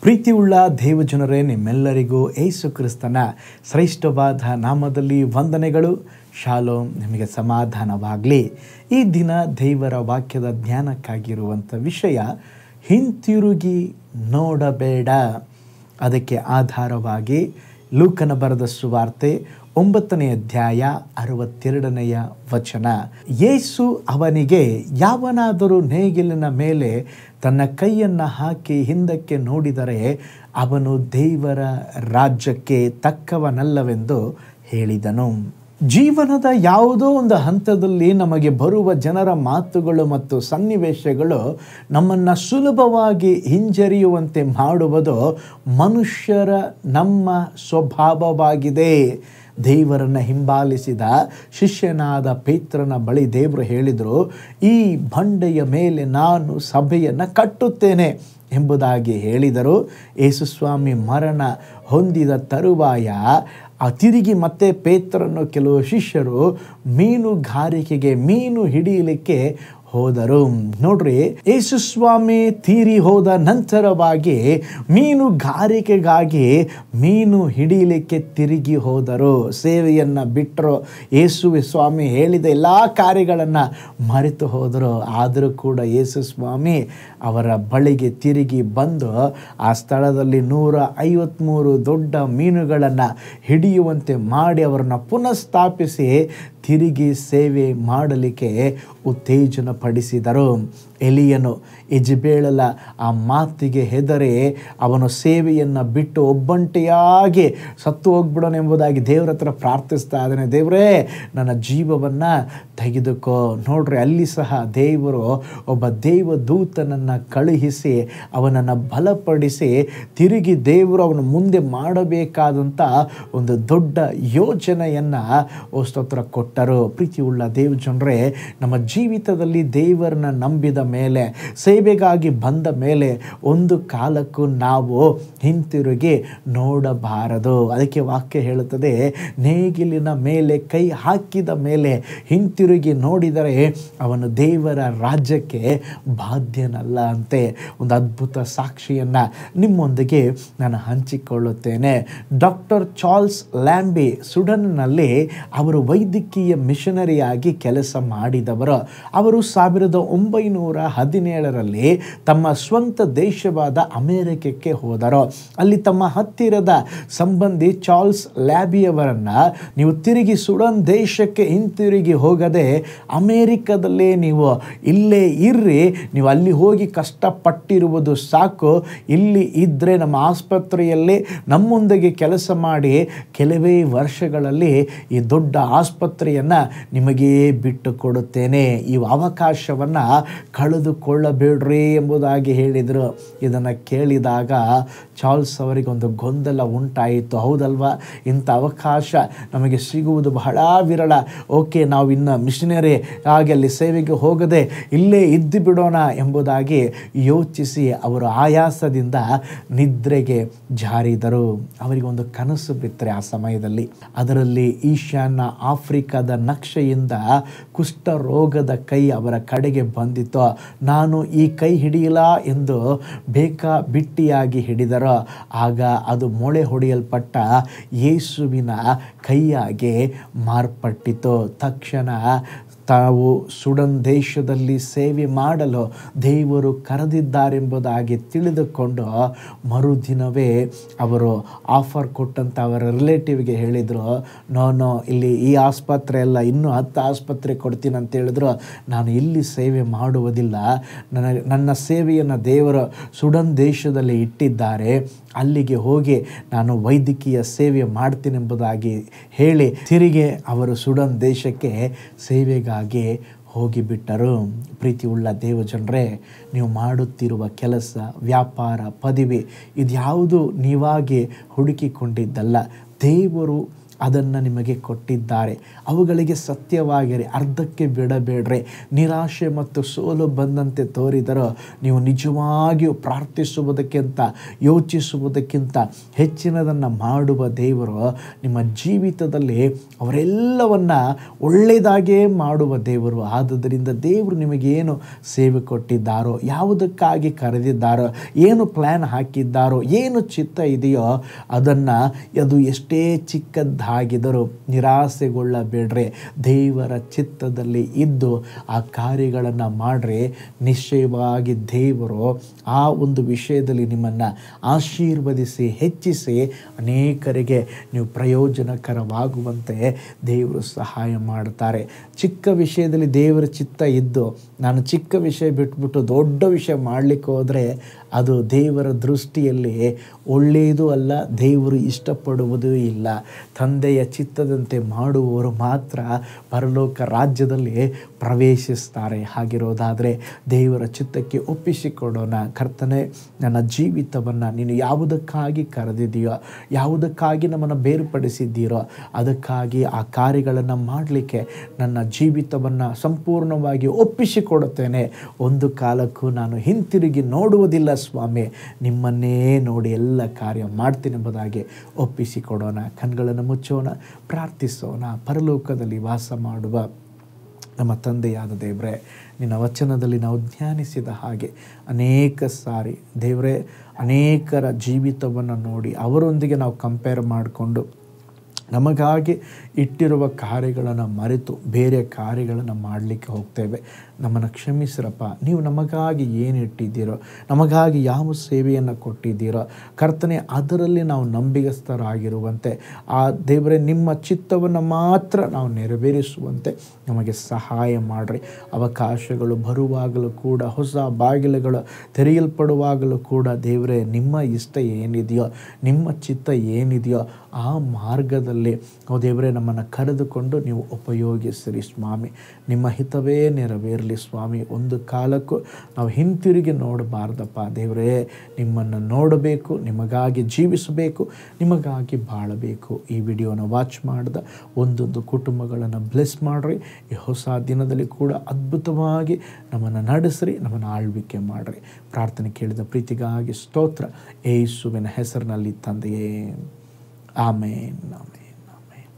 ಪ್ರೀತಿಯುಳ್ಳ ದೇವಜನರೇ, ನಿಮ್ಮೆಲ್ಲರಿಗೂ ಯೇಸು ಕ್ರಿಸ್ತನ ಶ್ರೇಷ್ಠವಾದ ನಾಮದಲ್ಲಿ ವಂದನೆಗಳು. ಶಾಲೋಮ್, ನಿಮಗೆ ಸಮಾಧಾನವಾಗಲಿ. ಈ ದಿನ ದೇವರ ವಾಕ್ಯದ ಜ್ಞಾನಕ್ಕಾಗಿರುವಂಥ ವಿಷಯ ಹಿಂತಿರುಗಿ ನೋಡಬೇಡ. ಅದಕ್ಕೆ ಆಧಾರವಾಗಿ ಲೂಕನ ಬರೆದ ಸುವಾರ್ತೆ 9ನೇ ಅಧ್ಯಾಯ 62ನೆಯ ವಚನ. ಯೇಸು ಅವನಿಗೆ, ಯಾವನಾದರೂ ನೇಗಿಲಿನ ಮೇಲೆ ತನ್ನ ಕೈಯನ್ನು ಹಾಕಿ ಹಿಂದಕ್ಕೆ ನೋಡಿದರೆ ಅವನು ದೇವರ ರಾಜ್ಯಕ್ಕೆ ತಕ್ಕವನಲ್ಲವೆಂದು ಹೇಳಿದನು. ಜೀವನದ ಯಾವುದೋ ಒಂದು ಹಂತದಲ್ಲಿ ನಮಗೆ ಬರುವ ಜನರ ಮಾತುಗಳು ಮತ್ತು ಸನ್ನಿವೇಶಗಳು ನಮ್ಮನ್ನು ಸುಲಭವಾಗಿ ಹಿಂಜರಿಯುವಂತೆ ಮಾಡುವುದು ಮನುಷ್ಯರ ನಮ್ಮ ಸ್ವಭಾವವಾಗಿದೆ. ದೇವರನ್ನು ಹಿಂಬಾಲಿಸಿದ ಶಿಷ್ಯನಾದ ಪೇತ್ರನ ಬಳಿ ದೇವರು ಹೇಳಿದರು, ಈ ಬಂಡೆಯ ಮೇಲೆ ನಾನು ಸಭೆಯನ್ನು ಕಟ್ಟುತ್ತೇನೆ ಎಂಬುದಾಗಿ ಹೇಳಿದರು. ಯೇಸುಸ್ವಾಮಿ ಮರಣ ಹೊಂದಿದ ತರುವಾಯ ತಿರುಗಿ ಮತ್ತೆ ಪೇತ್ರನ್ನು ಕೆಲವು ಶಿಷ್ಯರು ಮೀನುಗಾರಿಕೆಗೆ ಮೀನು ಹಿಡಿಯಲಿಕ್ಕೆ ಹೋದರು. ನೋಡ್ರಿ, ಯೇಸುಸ್ವಾಮಿ ತೀರಿ ಹೋದ ನಂತರವಾಗಿ ಮೀನುಗಾರಿಕೆಗಾಗಿ ಮೀನು ಹಿಡಿಯಲಿಕ್ಕೆ ತಿರುಗಿ ಹೋದರು. ಸೇವೆಯನ್ನು ಬಿಟ್ಟರು. ಯೇಸುವೆ ಸ್ವಾಮಿ ಹೇಳಿದ ಎಲ್ಲ ಕಾರ್ಯಗಳನ್ನು ಮರೆತು ಹೋದರು. ಆದರೂ ಕೂಡ ಯೇಸುಸ್ವಾಮಿ ಅವರ ಬಳಿಗೆ ತಿರುಗಿ ಬಂದು ಆ ಸ್ಥಳದಲ್ಲಿ 153 ದೊಡ್ಡ ಮೀನುಗಳನ್ನು ಹಿಡಿಯುವಂತೆ ಮಾಡಿ ಅವರನ್ನು ಪುನಃಸ್ಥಾಪಿಸಿ ತಿರುಗಿ ಸೇವೆ ಮಾಡಲಿಕ್ಕೆ ಉತ್ತೇಜನ ಪಡಿಸಿದರು. ಎಲಿಯನು ಇಜಬೇಲಳ ಆ ಮಾತಿಗೆ ಹೆದರಿ ಅವನು ಸೇವೆಯನ್ನು ಬಿಟ್ಟು ಒಬ್ಬಂಟಿಯಾಗಿ ಸತ್ತು ಹೋಗ್ಬಿಡೋನೆಂಬುದಾಗಿ ದೇವರ ಹತ್ರ ಪ್ರಾರ್ಥಿಸ್ತಾ ಇದ್ದಾನೆ. ದೇವರೇ, ನನ್ನ ಜೀವವನ್ನು ತೆಗೆದುಕೋ. ನೋಡ್ರಿ, ಅಲ್ಲಿ ಸಹ ದೇವರು ಒಬ್ಬ ದೇವದೂತನನ್ನು ಕಳುಹಿಸಿ ಅವನನ್ನು ಬಲಪಡಿಸಿ ತಿರುಗಿ ದೇವರು ಅವನು ಮುಂದೆ ಮಾಡಬೇಕಾದಂಥ ಒಂದು ದೊಡ್ಡ ಯೋಜನೆಯನ್ನು ಸ್ತೋತ್ರ ಕೊಟ್ಟರು. ಪ್ರೀತಿಯುಳ್ಳ ದೇವಜನರೇ, ನಮ್ಮ ಜೀವಿತದಲ್ಲಿ ದೇವರನ್ನ ನಂಬಿದ ಮೇಲೆ, ಸೇವೆಗಾಗಿ ಬಂದ ಮೇಲೆ ಒಂದು ಕಾಲಕ್ಕೂ ನಾವು ಹಿಂತಿರುಗಿ ನೋಡಬಾರದು. ಅದಕ್ಕೆ ವಾಕ್ಯ ಹೇಳುತ್ತದೆ, ನೇಗಿಲಿನ ಮೇಲೆ ಕೈ ಹಾಕಿದ ಮೇಲೆ ಹಿಂತಿರುಗಿ ನೋಡಿದರೆ ಅವನು ದೇವರ ರಾಜ್ಯಕ್ಕೆ ಬಾಧ್ಯನಲ್ಲ ಅಂತೆ. ಒಂದು ಅದ್ಭುತ ಸಾಕ್ಷಿಯನ್ನು ನಿಮ್ಮೊಂದಿಗೆ ನಾನು ಹಂಚಿಕೊಳ್ಳುತ್ತೇನೆ. ಡಾಕ್ಟರ್ ಚಾರ್ಲ್ಸ್ ಲ್ಯಾಂಬಿ ಸುಡನ್ನಲ್ಲಿ ಅವರು ವೈದ್ಯಕೀಯ ಮಿಷನರಿಯಾಗಿ ಕೆಲಸ ಮಾಡಿದವರು. ಅವರು 1917ರಲ್ಲಿ ತಮ್ಮ ಸ್ವಂತ ದೇಶವಾದ ಅಮೆರಿಕಕ್ಕೆ ಹೋದರು. ಅಲ್ಲಿ ತಮ್ಮ ಹತ್ತಿರದ ಸಂಬಂಧಿ ಚಾರ್ಲ್ಸ್ ಲ್ಯಾಬಿಯವರನ್ನು, ನೀವು ತಿರುಗಿ ಸುಡನ್ ದೇಶಕ್ಕೆ ಹಿಂತಿರುಗಿ ಹೋಗದೆ ಅಮೇರಿಕದಲ್ಲೇ ನೀವು ಇಲ್ಲೇ ಇರ್ರಿ, ನೀವು ಅಲ್ಲಿ ಹೋಗಿ ಕಷ್ಟಪಟ್ಟಿರುವುದು ಸಾಕು, ಇಲ್ಲಿ ಇದ್ದರೆ ನಮ್ಮ ಆಸ್ಪತ್ರೆಯಲ್ಲಿ ನಮ್ಮೊಂದಿಗೆ ಕೆಲಸ ಮಾಡಿ ಕೆಲವೇ ವರ್ಷಗಳಲ್ಲಿ ಈ ದೊಡ್ಡ ಆಸ್ಪತ್ರೆಯನ್ನು ನಿಮಗೇ ಬಿಟ್ಟು ಕೊಡುತ್ತೇನೆ, ಈ ಅವಕಾಶವನ್ನು ಕಳೆದುಕೊಳ್ಳಬೇಡ್ರಿ ಎಂಬುದಾಗಿ ಹೇಳಿದರು. ಇದನ್ನು ಕೇಳಿದಾಗ ಚಾರ್ಲ್ಸ್ ಅವರಿಗೊಂದು ಗೊಂದಲ ಉಂಟಾಯಿತು. ಹೌದಲ್ವಾ, ಇಂಥ ಅವಕಾಶ ನಮಗೆ ಸಿಗುವುದು ಬಹಳ ವಿರಳ. ಓಕೆ, ನಾವು ಇನ್ನು ಮಿಷನರಿ ಆಗಿ ಅಲ್ಲಿ ಸೇವೆಗೆ ಹೋಗದೆ ಇಲ್ಲೇ ಇದ್ದು ಬಿಡೋಣ ಎಂಬುದಾಗಿ ಯೋಚಿಸಿ ಅವರು ಆಯಾಸದಿಂದ ನಿದ್ರೆಗೆ ಜಾರಿದರು. ಅವರಿಗೊಂದು ಕನಸು ಬಿತ್ತರೆ ಆ ಸಮಯದಲ್ಲಿ. ಅದರಲ್ಲಿ ಈಶಾನ್ಯ ಆಫ್ರಿಕಾದ ನಕ್ಷೆಯಿಂದ ಕುಷ್ಠರೋಗದ ಕೈ ಅವರ ಕಡೆಗೆ ಬಂದಿತ್ತು. ನಾನು ಈ ಕೈ ಹಿಡಿಯಲ್ಲ ಎಂದು ಬೇಕಾಬಿಟ್ಟಿಯಾಗಿ ಹಿಡಿದರು. ಆಗ ಅದು ಮೊಳೆ ಹೊಡೆಯಲ್ಪಟ್ಟ ಯೇಸುವಿನ ಕೈಯಾಗೆ ಮಾರ್ಪಟ್ಟಿತು. ತಕ್ಷಣ ತಾವು ಸುಡನ್ ದೇಶದಲ್ಲಿ ಸೇವೆ ಮಾಡಲು ದೇವರು ಕರೆದಿದ್ದಾರೆಂಬುದಾಗಿ ತಿಳಿದುಕೊಂಡು ಮರುದಿನವೇ ಅವರು ಆಫರ್ ಕೊಟ್ಟಂಥ ಅವರ ರಿಲೇಟಿವ್ಗೆ ಹೇಳಿದರು, ನೋ ಇಲ್ಲಿ ಈ ಆಸ್ಪತ್ರೆ ಎಲ್ಲ ಇನ್ನೂ 10 ಆಸ್ಪತ್ರೆ ಕೊಡ್ತೀನಿ ಅಂತ ಹೇಳಿದ್ರು. ನಾನು ಇಲ್ಲಿ ಸೇವೆ ಮಾಡುವುದಿಲ್ಲ, ನನ್ನ ಸೇವೆಯನ್ನು ದೇವರು ಸುಡನ್ ದೇಶದಲ್ಲಿ ಇಟ್ಟಿದ್ದಾರೆ, ಅಲ್ಲಿಗೆ ಹೋಗಿ ನಾನು ವೈದ್ಯಕೀಯ ಸೇವೆ ಮಾಡ್ತೀನೆಂಬುದಾಗಿ ಹೇಳಿ ತಿರುಗಿ ಅವರು ಸುಡನ್ ದೇಶಕ್ಕೆ ಸೇವೆಗಾಗಿ ಹೋಗಿಬಿಟ್ಟರು. ಪ್ರೀತಿಯುಳ್ಳ ದೇವಜನರೇ, ನೀವು ಮಾಡುತ್ತಿರುವ ಕೆಲಸ, ವ್ಯಾಪಾರ, ಪದವಿ ಇದ್ಯಾವುದು ನೀವಾಗಿ ಹುಡುಕಿಕೊಂಡಿದ್ದಲ್ಲ. ದೇವರು ಅದನ್ನು ನಿಮಗೆ ಕೊಟ್ಟಿದ್ದಾರೆ. ಅವುಗಳಿಗೆ ಸತ್ಯವಾಗಿರಿ, ಅರ್ಧಕ್ಕೆ ಬಿಡಬೇಡ್ರಿ. ನಿರಾಶೆ ಮತ್ತು ಸೋಲು ಬಂದಂತೆ ತೋರಿದರೂ ನೀವು ನಿಜವಾಗಿಯೂ ಪ್ರಾರ್ಥಿಸುವುದಕ್ಕಿಂತ ಯೋಚಿಸುವುದಕ್ಕಿಂತ ಹೆಚ್ಚಿನದನ್ನು ಮಾಡುವ ದೇವರು ನಿಮ್ಮ ಜೀವಿತದಲ್ಲಿ ಅವರೆಲ್ಲವನ್ನು ಒಳ್ಳೆಯದಾಗೇ ಮಾಡುವ ದೇವರು. ಆದುದರಿಂದ ದೇವರು ನಿಮಗೇನು ಸೇವೆ ಕೊಟ್ಟಿದ್ದಾರೋ, ಯಾವುದಕ್ಕಾಗಿ ಕರೆದಿದ್ದಾರೋ, ಏನು ಪ್ಲ್ಯಾನ್ ಹಾಕಿದ್ದಾರೋ, ಏನು ಚಿತ್ತ ಇದೆಯೋ ಅದನ್ನು, ಅದು ಎಷ್ಟೇ ಚಿಕ್ಕದ್ದಾಗಿದ್ದರೂ ನಿರಾಸೆಗೊಳ್ಳಬೇಡ್ರಿ. ದೇವರ ಚಿತ್ತದಲ್ಲಿ ಇದ್ದು ಆ ಕಾರ್ಯಗಳನ್ನು ಮಾಡ್ರಿ. ನಿಶ್ಚಯವಾಗಿ ದೇವರು ಆ ಒಂದು ವಿಷಯದಲ್ಲಿ ನಿಮ್ಮನ್ನು ಆಶೀರ್ವದಿಸಿ ಹೆಚ್ಚಿಸಿ ಅನೇಕರಿಗೆ ನೀವು ಪ್ರಯೋಜನಕರವಾಗುವಂತೆ ದೇವರು ಸಹಾಯ ಮಾಡ್ತಾರೆ. ಚಿಕ್ಕ ವಿಷಯದಲ್ಲಿ ದೇವರ ಚಿತ್ತ ಇದ್ದು ನಾನು ಚಿಕ್ಕ ವಿಷಯ ಬಿಟ್ಬಿಟ್ಟು ದೊಡ್ಡ ವಿಷಯ ಮಾಡಲಿಕ್ಕೆ ಹೋದರೆ ಅದು ದೇವರ ದೃಷ್ಟಿಯಲ್ಲಿ ಒಳ್ಳೆಯದೂ ಅಲ್ಲ, ದೇವರು ಇಷ್ಟಪಡುವುದೂ ಇಲ್ಲ. ತಂದೆಯ ಚಿತ್ತದಂತೆ ಮಾಡುವವರು ಮಾತ್ರ ಪರಲೋಕ ರಾಜ್ಯದಲ್ಲಿ ಪ್ರವೇಶಿಸ್ತಾರೆ. ಹಾಗಿರೋದಾದರೆ ದೇವರ ಚಿತ್ತಕ್ಕೆ ಒಪ್ಪಿಸಿಕೊಡೋಣ. ಕರ್ತನೇ, ನನ್ನ ಜೀವಿತವನ್ನು ನೀನು ಯಾವುದಕ್ಕಾಗಿ ಕರೆದಿದೆಯೋ, ಯಾವುದಕ್ಕಾಗಿ ನಮ್ಮನ್ನು ಬೇರ್ಪಡಿಸಿದ್ದೀರೋ ಅದಕ್ಕಾಗಿ ಆ ಕಾರ್ಯಗಳನ್ನು ಮಾಡಲಿಕ್ಕೆ ನನ್ನ ಜೀವಿತವನ್ನು ಸಂಪೂರ್ಣವಾಗಿ ಒಪ್ಪಿಸಿಕೊಡುತ್ತೇನೆ. ಒಂದು ಕಾಲಕ್ಕೂ ನಾನು ಹಿಂತಿರುಗಿ ನೋಡುವುದಿಲ್ಲ ಸ್ವಾಮಿ, ನಿಮ್ಮನ್ನೇ ನೋಡಿ ಎಲ್ಲ ಕಾರ್ಯ ಮಾಡ್ತೀನಿ ಎಂಬುದಾಗಿ ಒಪ್ಪಿಸಿಕೊಡೋಣ. ಕಣ್ಗಳನ್ನು ಮುಚ್ಚೋಣ, ಪ್ರಾರ್ಥಿಸೋಣ. ಪರಲೋಕದಲ್ಲಿ ವಾಸ ಮಾಡುವ ನಮ್ಮ ತಂದೆಯಾದ ದೇವರೇ, ನಿನ್ನ ವಚನದಲ್ಲಿ ನಾವು ಧ್ಯಾನಿಸಿದ ಹಾಗೆ ಅನೇಕ ಸಾರಿ ದೇವರೇ ಅನೇಕರ ಜೀವಿತವನ್ನು ನೋಡಿ ಅವರೊಂದಿಗೆ ನಾವು ಕಂಪೇರ್ ಮಾಡಿಕೊಂಡು ನಮಗಾಗಿ ಇಟ್ಟಿರುವ ಕಾರ್ಯಗಳನ್ನು ಮರೆತು ಬೇರೆ ಕಾರ್ಯಗಳನ್ನು ಮಾಡಲಿಕ್ಕೆ ಹೋಗ್ತೇವೆ. ನಮ್ಮನ್ನು ಕ್ಷಮಿಸಿರಪ್ಪ. ನೀವು ನಮಗಾಗಿ ಏನು ಇಟ್ಟಿದ್ದೀರೋ, ನಮಗಾಗಿ ಯಾವ ಸೇವೆಯನ್ನು ಕೊಟ್ಟಿದ್ದೀರೋ ಕರ್ತನೆ, ಅದರಲ್ಲಿ ನಾವು ನಂಬಿಗಸ್ತರಾಗಿರುವಂತೆ, ಆ ದೇವರೇ ನಿಮ್ಮ ಚಿತ್ತವನ್ನು ಮಾತ್ರ ನಾವು ನೆರವೇರಿಸುವಂತೆ ನಮಗೆ ಸಹಾಯ ಮಾಡಿರಿ. ಅವಕಾಶಗಳು ಬರುವಾಗಲೂ ಕೂಡ, ಹೊಸ ಬಾಗಿಲುಗಳು ತೆರೆಯಲ್ಪಡುವಾಗಲೂ ಕೂಡ ದೇವರೇ ನಿಮ್ಮ ಇಷ್ಟ ಏನಿದೆಯೋ, ನಿಮ್ಮ ಚಿತ್ತ ಏನಿದೆಯೋ ಆ ಮಾರ್ಗದಲ್ಲಿ ದೇವರೇ ನಮ್ಮನ್ನು ಕರೆದುಕೊಂಡು ನೀವು ಉಪಯೋಗಿಸಿರಿ ಸ್ವಾಮಿ. ನಿಮ್ಮ ಹಿತವೇ ನೆರವೇರಲಿ ಸ್ವಾಮಿ. ಒಂದು ಕಾಲಕ್ಕೂ ನಾವು ಹಿಂತಿರುಗಿ ನೋಡಬಾರ್ದಪ್ಪ ದೇವರೇ, ನಿಮ್ಮನ್ನು ನೋಡಬೇಕು, ನಿಮಗಾಗಿ ಜೀವಿಸಬೇಕು, ನಿಮಗಾಗಿ ಬಾಳಬೇಕು. ಈ ವಿಡಿಯೋನ ವಾಚ್ ಮಾಡಿದ ಒಂದೊಂದು ಕುಟುಂಬಗಳನ್ನು ಬ್ಲೆಸ್ ಮಾಡಿರಿ. ಈ ಹೊಸ ದಿನದಲ್ಲಿ ಕೂಡ ಅದ್ಭುತವಾಗಿ ನಮ್ಮನ್ನು ನಡೆಸಿರಿ, ನಮ್ಮನ್ನು ಆಳ್ವಿಕೆ ಮಾಡಿರಿ. ಪ್ರಾರ್ಥನೆ ಕೇಳಿದ ಪ್ರೀತಿಗಾಗಿ ಸ್ತೋತ್ರ, ಯೇಸುವಿನ ಹೆಸರಿನಲ್ಲಿ ತಂದೆಯೇ, ಆಮೇನ್, ಆಮೇನ್, ಆಮೇನ್.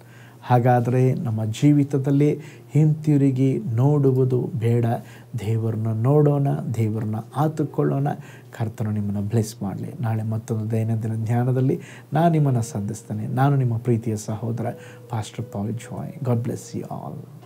ಹಾಗಾದರೆ ನಮ್ಮ ಜೀವಿತದಲ್ಲಿ ಹಿಂತಿರುಗಿ ನೋಡುವುದು ಬೇಡ, ದೇವರನ್ನ ನೋಡೋಣ, ದೇವರನ್ನ ಆತುಕೊಳ್ಳೋಣ. ಕರ್ತನು ನಿಮ್ಮನ್ನು ಬ್ಲೆಸ್ ಮಾಡಲಿ. ನಾಳೆ ಮತ್ತೊಂದು ದೈನಂದಿನ ಧ್ಯಾನದಲ್ಲಿ ನಾನು ನಿಮ್ಮನ್ನು ಸಂಧಿಸ್ತೇನೆ. ನಾನು ನಿಮ್ಮ ಪ್ರೀತಿಯ ಸಹೋದರ pastor Paul Joy. God bless you all.